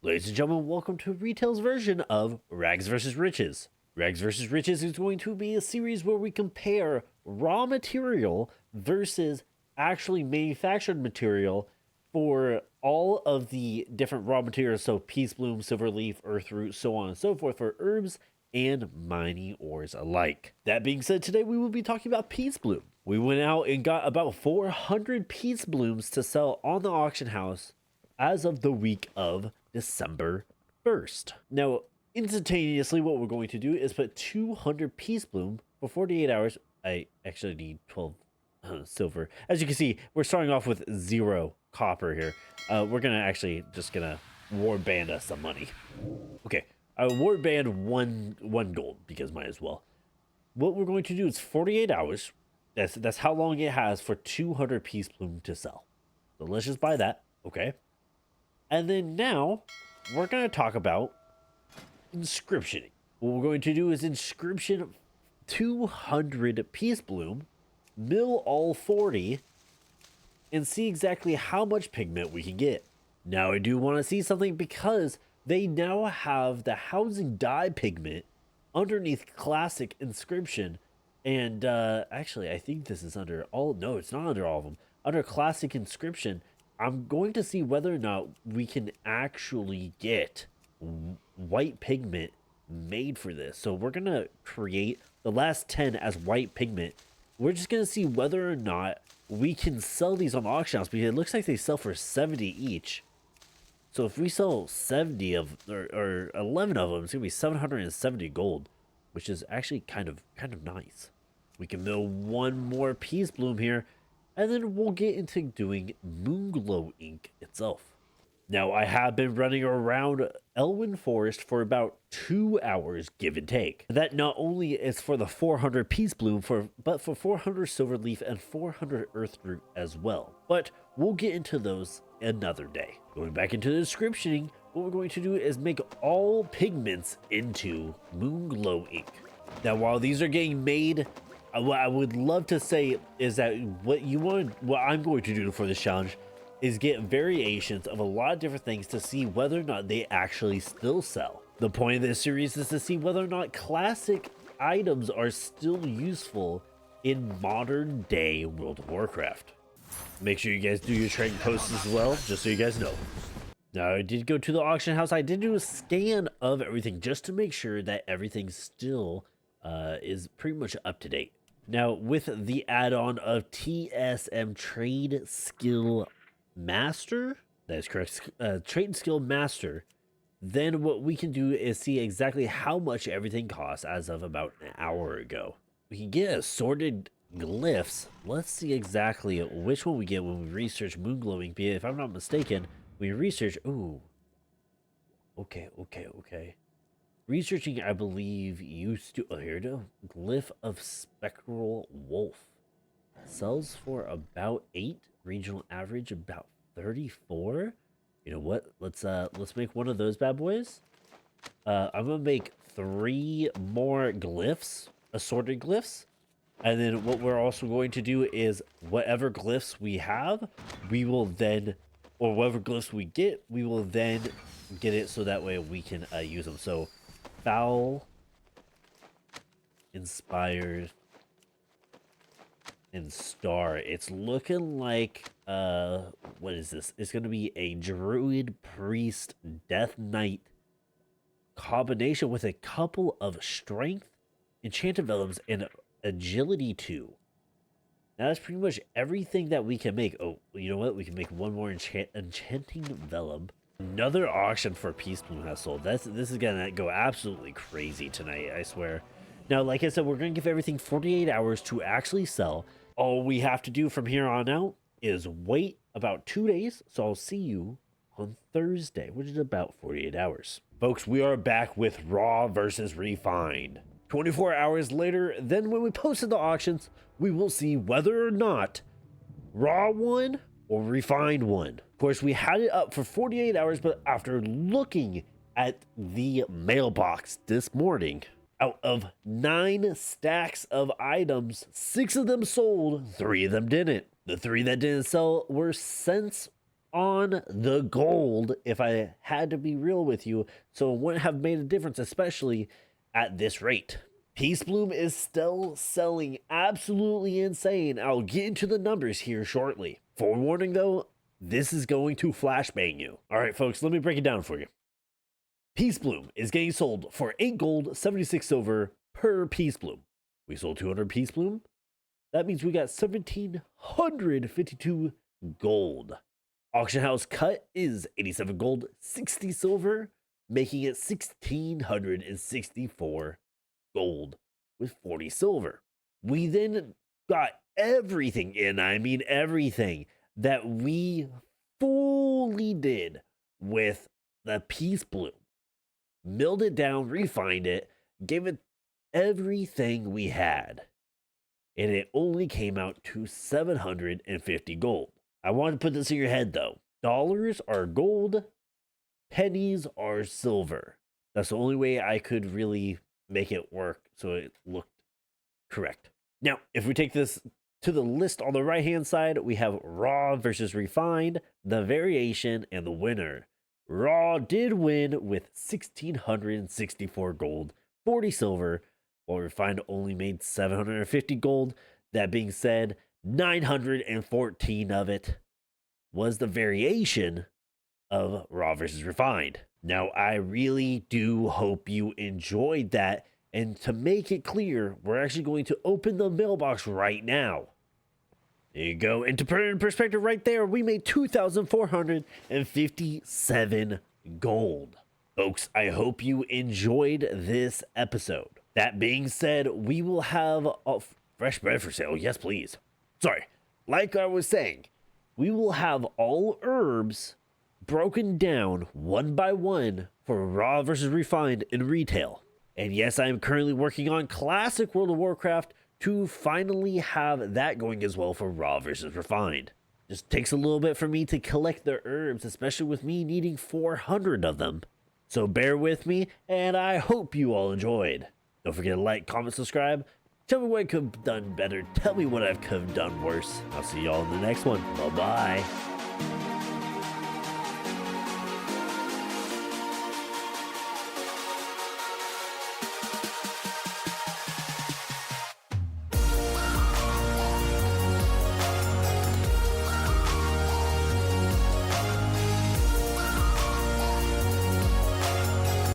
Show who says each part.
Speaker 1: Ladies and gentlemen, welcome to Retail's version of Rags vs. Riches. Rags vs. Riches is going to be a series where we compare raw material versus actually manufactured material for all of the different raw materials. So Peacebloom, Silverleaf, Earthroot, so on and so forth for herbs and mining ores alike. That being said, today we will be talking about Peacebloom. We went out and got about 400 Peaceblooms to sell on the auction house as of the week of December 1st. Now, instantaneously, what we're going to do is put 200 Peacebloom for 48 hours. I actually need 12 silver. As you can see, we're starting off with 0 copper here. We're just gonna warband us some money. Okay, I warband one gold because might as well. What we're going to do is 48 hours. That's how long it has for 200 Peacebloom to sell. So let's just buy that. Okay. And then now, we're going to talk about inscriptioning. What we're going to do is inscription 200 Peacebloom, mill all 40, and see exactly how much pigment we can get. Now I do want to see something because they now have the housing dye pigment underneath classic inscription. And actually, I think this is under all... No, it's not under all of them. Under classic inscription, I'm going to see whether or not we can actually get white pigment made for this. So we're going to create the last 10 as white pigment. We're just going to see whether or not we can sell these on the auction house because it looks like they sell for 70 each. So if we sell 70 of or 11 of them, it's going to be 770 gold, which is actually kind of nice. We can mill one more Peacebloom here. And then we'll get into doing Moonglow ink itself. Now, I have been running around Elwyn Forest for about 2 hours, give and take. That not only is for the 400 Peacebloom, but for 400 Silverleaf and 400 Earthroot as well. But we'll get into those another day. Going back into the inscriptioning, what we're going to do is make all pigments into Moonglow ink. Now, while these are getting made, what I would love to say is that what I'm going to do for this challenge is get variations of a lot of different things to see whether or not they actually still sell. The point of this series is to see whether or not classic items are still useful in modern day World of Warcraft. Make sure you guys do your trading posts as well, just so you guys know. Now, I did go to the auction house. I did do a scan of everything just to make sure that everything still is pretty much up to date. Now, with the add-on of TSM TradeSkillMaster, that is correct, TradeSkillMaster, then what we can do is see exactly how much everything costs as of about an hour ago. We can get assorted glyphs. Let's see exactly which one we get when we research Moonglowing. If I'm not mistaken, we research... Ooh. Okay. Researching, I believe, used to... Oh, here it is. Glyph of Spectral Wolf. Sells for about 8. Regional average about 34. You know what? Let's make one of those bad boys. I'm gonna make 3 more glyphs, assorted glyphs. And then what we're also going to do is whatever glyphs we have, we will then... Or whatever glyphs we get, we will then get it so that way we can use them. So... Foul, Inspired, and Star. It's looking like, what is this? It's going to be a Druid Priest Death Knight combination with a couple of Strength, Enchanted Vellums, and Agility 2. Now, that's pretty much everything that we can make. Oh, you know what? We can make one more Enchanting Vellum. Another auction for Peacebloom has sold. This is gonna go absolutely crazy tonight, I swear. Now, like I said, we're gonna give everything 48 hours to actually sell. All we have to do from here on out is wait about 2 days. So I'll see you on Thursday, which is about 48 hours. Folks, we are back with Raw versus Refined. 24 hours later, then when we posted the auctions, we will see whether or not Raw won or Refined won. Of course, we had it up for 48 hours, but after looking at the mailbox this morning, out of 9 stacks of items, 6 of them sold, 3 of them didn't. The 3 that didn't sell were scents on the gold if I had to be real with you, so it wouldn't have made a difference, especially at this rate. Peacebloom is still selling absolutely insane. I'll get into the numbers here shortly. Forewarning though, this is going to flashbang you. All right, folks, let me break it down for you. Peacebloom is getting sold for 8 gold, 76 silver per Peacebloom. We sold 200 Peacebloom. That means we got 1,752 gold. Auction house cut is 87 gold, 60 silver, making it 1,664 gold with 40 silver. We then got everything in, I mean everything, that we fully did with the Peacebloom. Milled it down, refined it, gave it everything we had. And it only came out to 750 gold. I want to put this in your head though. Dollars are gold, pennies are silver. That's the only way I could really make it work so it looked correct. Now, if we take this to the list on the right hand side, we have raw versus refined, the variation, and the winner. Raw did win with 1,664 gold, 40 silver, while refined only made 750 gold. That being said, 914 of it was the variation of raw versus refined. Now, I really do hope you enjoyed that. And to make it clear, we're actually going to open the mailbox right now. There you go. And to put it in perspective right there, we made 2,457 gold. Folks, I hope you enjoyed this episode. That being said, we will have a fresh bread for sale. Yes, please. Sorry. Like I was saying, we will have all herbs broken down one by one for raw versus refined in retail. And yes, I am currently working on Classic World of Warcraft to finally have that going as well for raw versus refined. Just takes a little bit for me to collect the herbs, especially with me needing 400 of them. So bear with me, and I hope you all enjoyed. Don't forget to like, comment, subscribe. Tell me what I could have done better. Tell me what I could have done worse. I'll see y'all in the next one. Bye-bye.